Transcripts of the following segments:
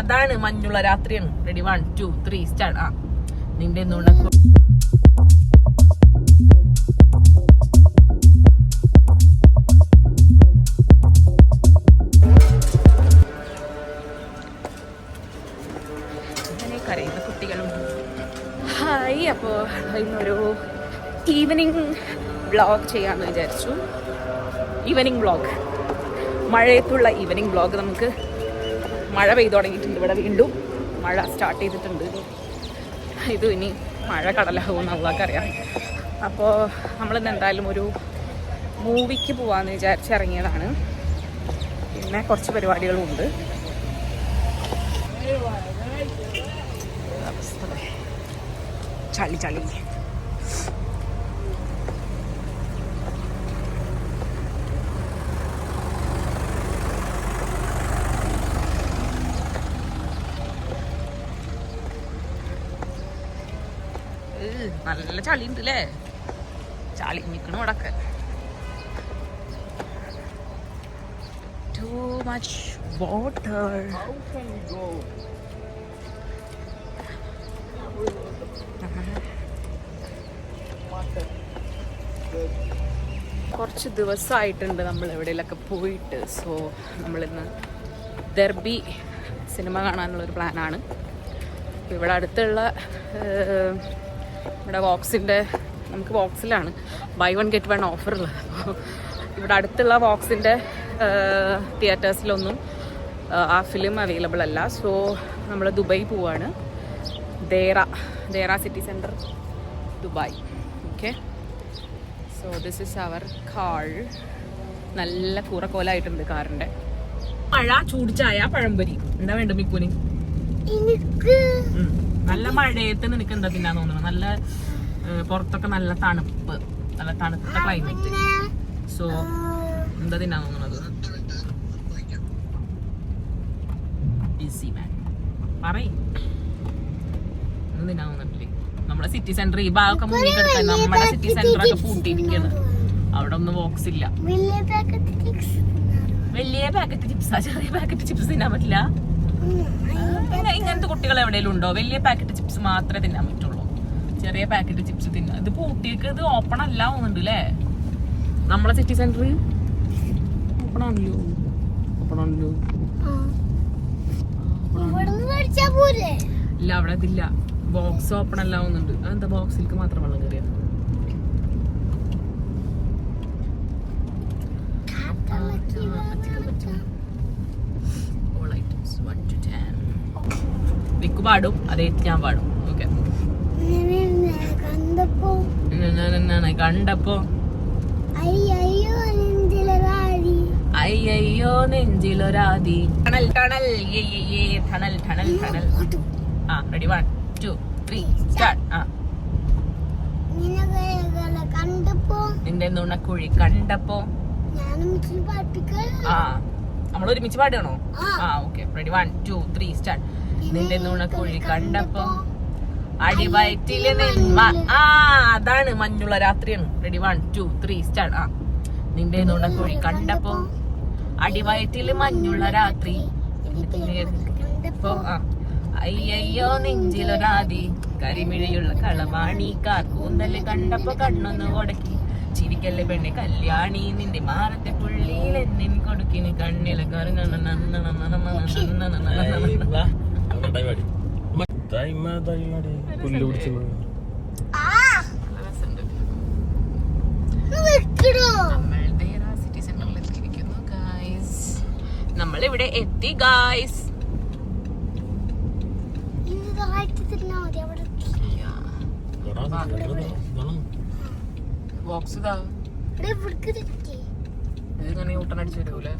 അതാണ് മഞ്ഞുള്ള രാത്രിയാണ്. Ready 1 2 3 start. ആ നിന്റെ നുണക്കു കരയുന്ന കുട്ടികളും. ഹായ്, അപ്പോൾ ഇന്നൊരു ഈവനിങ് വ്ളോഗ് ചെയ്യാമെന്ന് വിചാരിച്ചു. ഈവനിങ് വ്ളോഗ്, മഴയത്തുള്ള ഈവനിങ് വ്ളോഗ്. നമുക്ക് മഴ പെയ്തു തുടങ്ങിയിട്ടുണ്ട്, ഇവിടെ വീണ്ടും മഴ സ്റ്റാർട്ട് ചെയ്തിട്ടുണ്ട്. ഇത് ഇനി മഴ കടലാകുമെന്ന് അള്ളാഹ്ക്കറിയാം. അപ്പോൾ നമ്മളിന്ന് എന്തായാലും ഒരു മൂവിക്ക് പോകാമെന്ന് വിചാരിച്ചിറങ്ങിയതാണ്. പിന്നെ കുറച്ച് പരിപാടികളും ഉണ്ട്. ചളി ചളി നല്ല ചളി ഉണ്ട് അല്ലേ? ചളി നിൽക്കണ ഇവിടൊക്കെ. Too much water. How can you go? കുറച്ച് ദിവസമായിട്ടുണ്ട് നമ്മൾ എവിടെയെങ്കിലൊക്കെ പോയിട്ട്. സോ നമ്മളിന്ന് ദർബി സിനിമ കാണാനുള്ളൊരു പ്ലാനാണ്. ഇവിടെ അടുത്തുള്ള ഇവിടെ വോക്സിൻ്റെ, നമുക്ക് വോക്സിലാണ് ബൈ 1 get 1 ഓഫർ ഉള്ളത്. അപ്പോൾ ഇവിടെ അടുത്തുള്ള വോക്സിൻ്റെ തിയേറ്റേഴ്സിലൊന്നും ആ ഫിലിം അവൈലബിൾ അല്ല. സോ നമ്മൾ ദുബായ് പോവാണ്. Deira city centre, Dubai. Okay, so this is our car. നല്ല കൂറക്കോലായിട്ടുണ്ട് കാറിൻ്റെ. മഴ, ചൂടിച്ചായ, പഴംപൊരി. എന്താ വേണ്ട മിക്കുന്? നല്ല മഴയത്ത് നിനക്ക് എന്താ തിന്നാൻ തോന്നുന്നു? നല്ല പുറത്തൊക്കെ നല്ല തണുപ്പ്, നല്ല തണുത്ത ക്ലൈമറ്റ്. സോ എന്താ തിന്നാൻ തോന്നുന്നത്? ബിസി മാൻ പറയും. ഒന്നും തിന്നാൻ തോന്നിട്ടില്ലേ? നമ്മുടെ സിറ്റി സെന്റർ ഈ ഭാഗമൊക്കെ മുന്നിൽ കിടക്കാൻ. നമ്മുടെ സിറ്റി സെന്റർ ഒക്കെ പൂട്ടിയിരിക്കുകയാണ്. അവിടെ ഒന്നും ബോക്സ് ഇല്ല. വലിയ പാക്കറ്റ് ചിപ്സാ? ചെറിയ പാക്കറ്റ് ചിപ്സ് തിന്നാൻ പറ്റില്ല. ഇങ്ങനത്തെ കുട്ടികൾ എവിടെയെങ്കിലും ഉണ്ടോ? വലിയ പാക്കറ്റ് ചിപ്സ് മാത്രമേ തിന്നാൻ പറ്റുള്ളൂ. ചെറിയ പാക്കറ്റ് ചിപ്സ് തിന്നാം. ഇത് പൂട്ടിയേക്ക്, ഇത് ഓപ്പൺ അല്ല തോന്നുന്നുണ്ട് അല്ലേ? നമ്മളെ സിറ്റി സെന്റർ ഓപ്പൺ ആണല്ലോ. ഇല്ല, അവിടെ ഇതില്ല. ബോക്സ് ഓപ്പൺ അല്ല തോന്നുന്നുണ്ട്. അതെന്താ ബോക്സിലേക്ക് മാത്രം വെള്ളം കയറിയ? വിക്കു പാടും, അതേ ഞാൻ പാടും. ഓക്കെ. കണ്ടപ്പോ അയ്യോ നെഞ്ചിലൊരാതി. Tunnel tunnel tunnel tunnel tunnel. ആ റെഡി 1 2 3 സ്റ്റാർട്ട്. ആ നിന്റെ നുണക്കുഴി കണ്ടപ്പോ. ആ നമ്മൾ ഒരുമിച്ച് പാടുകയാണോ? ആ ഓക്കെ, റെഡി 1 2 3 സ്റ്റാർട്ട്. നിന്റെ നുണക്കുഴി കണ്ടപ്പോ അടിവയറ്റില് നിന്മ. ആ അതാണ് മഞ്ഞുള്ള രാത്രിയാണ്. Ready 1 2 3 start. ആ നിന്റെ നുണക്കുഴി കണ്ടപ്പോ അടിവയറ്റില് മഞ്ഞുള്ള രാത്രി. അയ്യോ നെഞ്ചിലൊരാതി, കരിമിഴിയുള്ള കളവാണി, കാർക്കൂന്തല് കണ്ടപ്പോ കണ്ണൊന്ന് കൊടക്കി. ചിരിക്കല്ലേ പെണ്ണെ കല്യാണി, നിന്റെ മാറത്തെ പുള്ളിയിൽ എന്നിൻ കൊടുക്കിന് കണ്ണില കറി. സിറ്റി സെന്ററിൽ എത്തിയിരിക്കുന്നു ഗായ്സ്. നമ്മളിവിടെ എത്തി ഗായ്സ്. ബോക്സ് ഇതാ, ഇതിങ്ങനെ ഊട്ടനടിച്ചു വരൂലേ?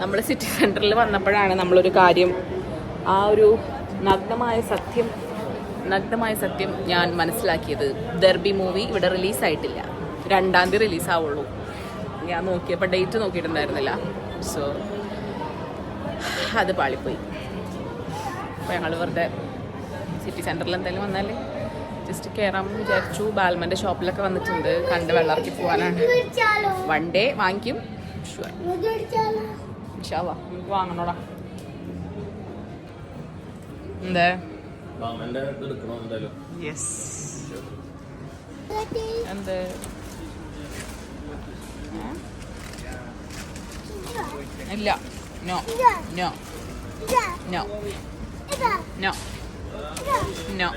നമ്മൾ സിറ്റി സെന്ററിൽ വന്നപ്പോഴാണ് നമ്മളൊരു കാര്യം, ആ ഒരു നഗ്നമായ സത്യം ഞാൻ മനസ്സിലാക്കിയത്. ദർബി മൂവി ഇവിടെ റിലീസായിട്ടില്ല. 2-ാം തീയതി റിലീസാവുള്ളൂ. ഞാൻ നോക്കിയപ്പോൾ ഡേറ്റ് നോക്കിയിട്ടുണ്ടായിരുന്നില്ല. സോ അത് പാളിപ്പോയി. അപ്പോൾ ഞങ്ങൾ വെറുതെ സിറ്റി സെൻറ്ററിൽ എന്തായാലും വന്നാൽ ജസ്റ്റ് കയറാമെന്ന് വിചാരിച്ചു. ബാൽമൻ്റെ ഷോപ്പിലൊക്കെ വന്നിട്ടുണ്ട്, കണ്ട് വെള്ളമിറക്കി പോകാനാണ്. വൺ ഡേ വാങ്ങിക്കും. നമുക്ക് വാങ്ങണോടാ. എന്താ യെസ് എന്ത് ഇല്ല. No no no no no.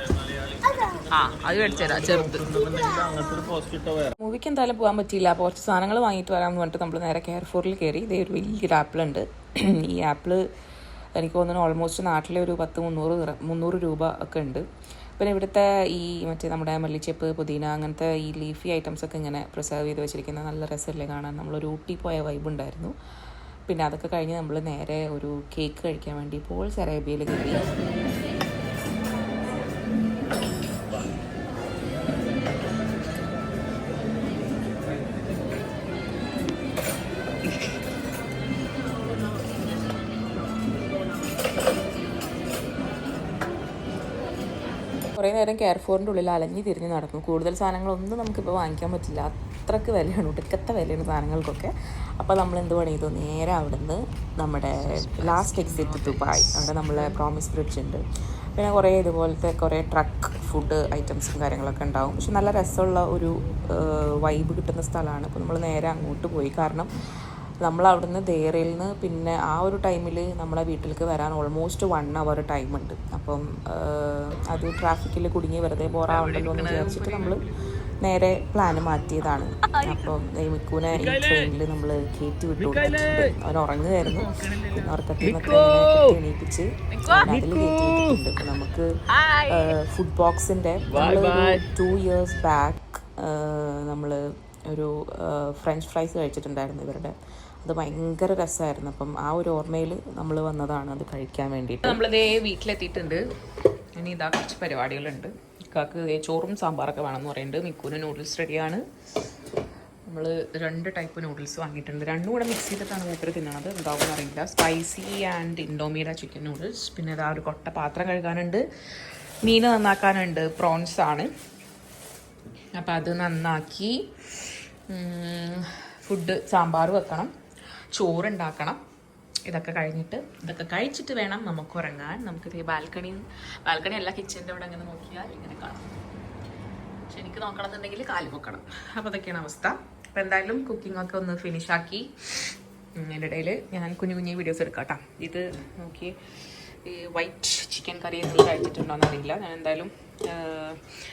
ആ അത് മേടിച്ചേരാ ചെറുത്. മൂവിക്ക് എന്തായാലും പോകാൻ പറ്റിയില്ല. അപ്പോൾ കുറച്ച് സാധനങ്ങൾ വാങ്ങിയിട്ട് വരാമെന്ന് പറഞ്ഞിട്ട് നമ്മൾ നേരെ കെയർഫോറിൽ കയറി. ഇതേ ഒരു വലിയൊരു ആപ്പിളുണ്ട്. ഈ ആപ്പിള് എനിക്ക് തോന്നുന്നു ഓൾമോസ്റ്റ് നാട്ടിലെ ഒരു 300 രൂപ ഒക്കെ ഉണ്ട്. പിന്നെ ഇവിടുത്തെ ഈ മറ്റേ നമ്മുടെ മല്ലിച്ചെപ്പ്, പുതിന, അങ്ങനത്തെ ഈ ലീഫി ഐറ്റംസ് ഒക്കെ ഇങ്ങനെ പ്രിസർവ് ചെയ്ത് വെച്ചിരിക്കുന്ന നല്ല രസമല്ലേ കാണാൻ. നമ്മളൊരു ഊട്ടി പോയ വൈബ് ഉണ്ടായിരുന്നു. പിന്നെ അതൊക്കെ കഴിഞ്ഞ് നമ്മൾ നേരെ ഒരു കേക്ക് കഴിക്കാൻ വേണ്ടി പോൾസ് അറേബ്യയിൽ കയറി. കുറേ നേരം കെയർഫോറിൻ്റെ ഉള്ളിൽ അലഞ്ഞ് തിരിഞ്ഞ് നടന്നു. കൂടുതൽ സാധനങ്ങളൊന്നും നമുക്കിപ്പോൾ വാങ്ങിക്കാൻ പറ്റില്ല, അത്രയ്ക്ക് വിലയാണ്, ഒടുക്കത്തെ വിലയാണ് സാധനങ്ങൾക്കൊക്കെ. അപ്പോൾ നമ്മൾ എന്ത് പണി ചെയ്തു, നേരെ അവിടെ നിന്ന് നമ്മുടെ ലാസ്റ്റ് എക്സിറ്റ് ദുബായ്, അവിടെ നമ്മളെ പ്രോമിസ് ബ്രിഡ്ജ് ഉണ്ട്. പിന്നെ കുറേ ഇതുപോലത്തെ കുറേ ട്രക്ക് ഫുഡ് ഐറ്റംസും കാര്യങ്ങളൊക്കെ ഉണ്ടാവും. പക്ഷെ നല്ല രസമുള്ള ഒരു വൈബ് കിട്ടുന്ന സ്ഥലമാണ്. അപ്പോൾ നമ്മൾ നേരെ അങ്ങോട്ട് പോയി. കാരണം നമ്മളവിടുന്ന് ദേറയിൽ നിന്ന് പിന്നെ ആ ഒരു ടൈമിൽ നമ്മളെ വീട്ടിലേക്ക് വരാൻ ഓൾമോസ്റ്റ് 1 hour ടൈമുണ്ട്. അപ്പം അത് ട്രാഫിക്കിൽ കുടുങ്ങി വെറുതെ ബോറാവണ്ടല്ലോ എന്ന് വിചാരിച്ചിട്ട് നമ്മൾ നേരെ പ്ലാൻ മാറ്റിയതാണ്. അപ്പം മിക്കുവിനെ ഈ ട്രെയിനിൽ നമ്മൾ കയറ്റി വിട്ടു. അവൻ ഉറങ്ങുമായിരുന്നു. പിന്നെ ഉറക്കത്തിൽ നിന്നൊക്കെ എണീപ്പിച്ച് അതിൽ കയറ്റി വിട്ടിട്ടുണ്ട്. അപ്പം നമുക്ക് ഫുഡ് ബോക്സിൻ്റെ നമ്മൾ 2 years ബാക്ക് നമ്മൾ ഒരു ഫ്രഞ്ച് ഫ്രൈസ് കഴിച്ചിട്ടുണ്ടായിരുന്നു ഇവരുടെ. അത് ഭയങ്കര രസമായിരുന്നു. അപ്പം ആ ഒരു ഓർമ്മയിൽ നമ്മൾ വന്നതാണ് അത് കഴിക്കാൻ വേണ്ടിയിട്ട്. നമ്മളിതേ വീട്ടിലെത്തിയിട്ടുണ്ട്. ഇനി ഇതാ കുറച്ച് പരിപാടികളുണ്ട്. ഇക്കാക്ക് ചോറും സാമ്പാറൊക്കെ വേണമെന്ന് പറയുന്നുണ്ട്. മിക്കൂന് നൂഡിൽസ് റെഡിയാണ്. നമ്മൾ 2 ടൈപ്പ് നൂഡിൽസ് വാങ്ങിയിട്ടുണ്ട്. 2 കൂടെ മിക്സ് ചെയ്തിട്ടാണ് മൂപ്പര് തിന്നണത്. എന്താവും അറിയില്ല. സ്പൈസി ആൻഡ് ഇൻഡോമിയുടെ ചിക്കൻ നൂഡിൽസ്. പിന്നെ ഇതാ ഒരു കൊട്ട പാത്രം കഴുകാനുണ്ട്, മീൻ നന്നാക്കാനുണ്ട്. പ്രോൺസ് ആണ്. അപ്പം അത് നന്നാക്കി ഫുഡ് സാമ്പാർ വെക്കണം, ചോറുണ്ടാക്കണം. ഇതൊക്കെ കഴിച്ചിട്ട് വേണം നമുക്ക് ഉറങ്ങാൻ. നമുക്കിത് ബാൽക്കണി അല്ല, കിച്ചൻ്റെ അവിടെ അങ്ങനെ നോക്കിയാൽ ഇങ്ങനെ കാണാം. പക്ഷെ എനിക്ക് നോക്കണമെന്നുണ്ടെങ്കിൽ കാല് പൊക്കണം. അപ്പോൾ അതൊക്കെയാണ് അവസ്ഥ. അപ്പോൾ എന്തായാലും കുക്കിങ്ങൊക്കെ ഒന്ന് ഫിനിഷാക്കി അതിൻ്റെ ഇടയിൽ ഞാൻ കുഞ്ഞു വീഡിയോസ് എടുക്കാം കേട്ടോ. ഇത് നോക്കി ഈ വൈറ്റ് ചിക്കൻ കറി നിങ്ങൾ കഴിച്ചിട്ടുണ്ടോ എന്നറിയില്ല. ഞാൻ എന്തായാലും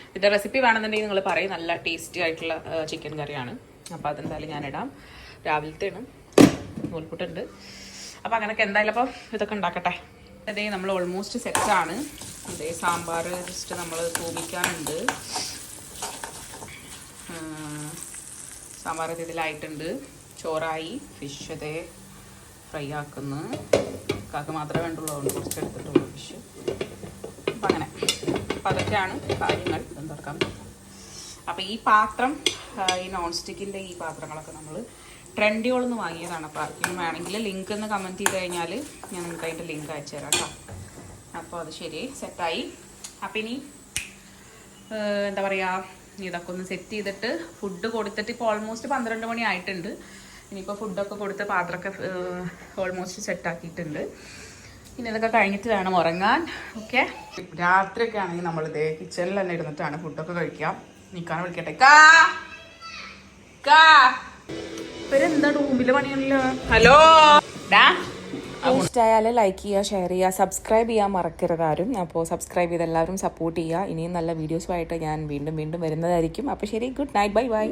ഇതിൻ്റെ റെസിപ്പി വേണമെന്നുണ്ടെങ്കിൽ നിങ്ങൾ പറയും. നല്ല ടേസ്റ്റി ആയിട്ടുള്ള ചിക്കൻ കറിയാണ്. അപ്പോൾ അതെന്തായാലും ഞാനിടാം. രാവിലത്തെയാണ്, നൂൽപുട്ടുണ്ട്. അപ്പോൾ അങ്ങനെയൊക്കെ എന്തായാലും അപ്പോൾ ഇതൊക്കെ ഉണ്ടാക്കട്ടെ. അതേ നമ്മൾ ഓൾമോസ്റ്റ് സെറ്റാണ്. അതേ സാമ്പാർ ജസ്റ്റ് നമ്മൾ തൂമിക്കാനുണ്ട്. സാമ്പാർ ഇതിലായിട്ടുണ്ട്. ചോറായി. ഫിഷ് അതേ ഫ്രൈ ആക്കുന്നു. കാക്ക് മാത്രമേ വേണ്ടുള്ളൂ, അതുകൊണ്ട് കുറച്ച് എടുത്തിട്ടുള്ളൂ ഫിഷ്. അപ്പം അങ്ങനെ. അപ്പം അതൊക്കെയാണ് കാര്യങ്ങൾ. എന്തെടുക്കാം. അപ്പോൾ ഈ പാത്രം, ഈ നോൺ സ്റ്റിക്കിൻ്റെ ഈ പാത്രങ്ങളൊക്കെ നമ്മൾ ട്രെൻഡിയോളിൽ നിന്ന് വാങ്ങിയതാണ്. അപ്പോൾ ആർക്കെങ്കിലും വേണമെങ്കിൽ ലിങ്ക് ഒന്ന് കമൻറ്റ് ചെയ്ത് കഴിഞ്ഞാൽ ഞാൻ നിങ്ങൾക്ക് അതിൻ്റെ ലിങ്ക് അയച്ചു തരാം കേട്ടോ. അപ്പോൾ അത് ശരി, സെറ്റായി. അപ്പം ഇനി എന്താ പറയുക, ഇതൊക്കെ ഒന്ന് സെറ്റ് ചെയ്തിട്ട് ഫുഡ് കൊടുത്തിട്ട് ഇപ്പോൾ ഓൾമോസ്റ്റ് 12 മണി ആയിട്ടുണ്ട്. ഇനിയിപ്പോൾ ഫുഡൊക്കെ കൊടുത്ത് പാത്രമൊക്കെ ഓൾമോസ്റ്റ് സെറ്റാക്കിയിട്ടുണ്ട്. ഇനി ഇതൊക്കെ കഴിഞ്ഞിട്ട് വേണം ഉറങ്ങാൻ. ഓക്കെ, രാത്രിയൊക്കെ ആണെങ്കിൽ നമ്മളിതേ കിച്ചണിൽ തന്നെ ഇരുന്നിട്ടാണ് ഫുഡൊക്കെ കഴിക്കാം. നിൽക്കാൻ വിളിക്കട്ടെ. എന്താ റൂമില് പണിയല്ലോ. ഹലോ, ഇഷ്ടമായാൽ ലൈക്ക് ചെയ്യുക, ഷെയർ ചെയ്യുക, സബ്സ്ക്രൈബ് ചെയ്യാൻ മറക്കരുത് ആരും. അപ്പോൾ സബ്സ്ക്രൈബ് ചെയ്ത് എല്ലാവരും സപ്പോർട്ട് ചെയ്യുക. ഇനിയും നല്ല വീഡിയോസുമായിട്ട് ഞാൻ വീണ്ടും വരുന്നതായിരിക്കും. അപ്പോൾ ശരി, ഗുഡ് നൈറ്റ്, ബൈ ബൈ.